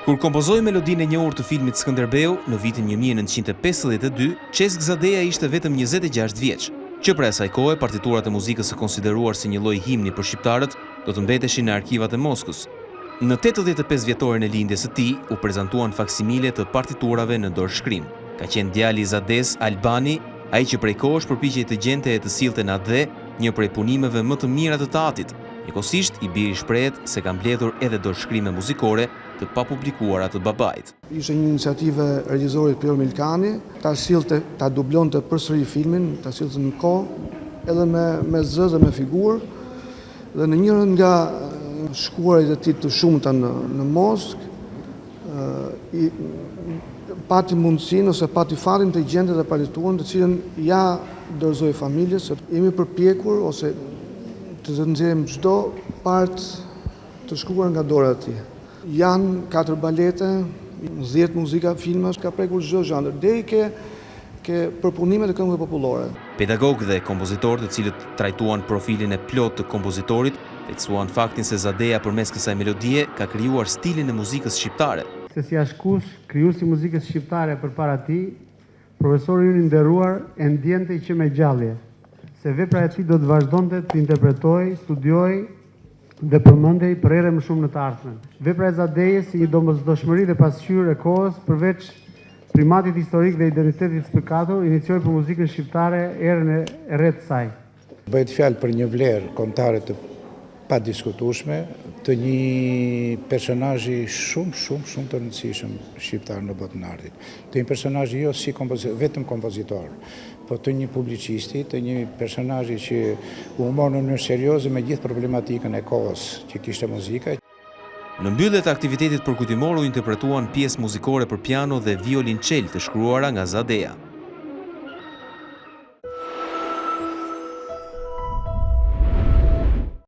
Kur kompozoi melodinë e njohur të filmit Skënderbeu në vitin 1952, Çesk Zadeja ishte vetëm 26 vjeç. Që për asaj kohe partiturat e muzikës së konsideruar si një lloj himni për shqiptarët do të mbeteshin në arkivat e Moskës. Në 85 vjetorin e lindjes së tij u prezantuan faksimile të partiturave në dorëshkrim. Ka qenë djali i Zades, Albani, ai që prej kohësh përpiqej të gjente e të sillte në atë dhe një prej punimeve më të mira të teatrit. Njëkohësisht i biri shprehet se ka mbledhur edhe dorëshkrime muzikore të papublikuara të babait. Ishte një iniciativë e regjisorit Piero Milkani, ta dublonte përsëri filmin, ta sillte në kohë, edhe me zë dhe me figurë. Dhe në njërin nga shkuarit e tij të shumta në Moskë, pati mundësinë ose pati fatin të gjente dhe partiturën të cilën ja dorëzoi familjes. Jemi përpjekur ose të nxjerrim çdo partë të shkruar nga dora e tij. Janë 4 balete, 10 muzika, filmash, ka prekur çdo zhanër, deri ke përpunimet e këngëve popullore. Pedagogë dhe kompozitorë të cilët trajtuan profilin e plot të kompozitorit, theksuan faktin se Zadeja përmes kësaj melodie ka krijuar stilin e muzikës shqiptare. Se si askush krijuesi i muzikës shqiptare përpara tij, profesori i nderuar e ndjente që me gjallje, se vepra e tij do të vazhdonte të interpretojë, studiojë dhe përmendej për ere më shumë në të ardhmen. Vepra e Zadejës si një domosdoshmëri dhe pasqyrë e kohës, përveç primatit historik dhe identitetit spikatur, inicioi për muzikën shqiptare erën e re të saj. Bëhet fjalë për një vlerë kombëtare të padiskutueshme të një personazhi shumë të rëndësishëm shqiptar në botën e artit. Të një personazhi jo si vetëm kompozitor, po të një publicisti, të një personazhi që u mor në mënyrë serioze me gjithë problematikën e kohës që kishte muzika. Në mbyllje të aktivitetit përkujtimor u interpretuan pjesë muzikore për piano dhe violonçel të shkruara nga Zadeja.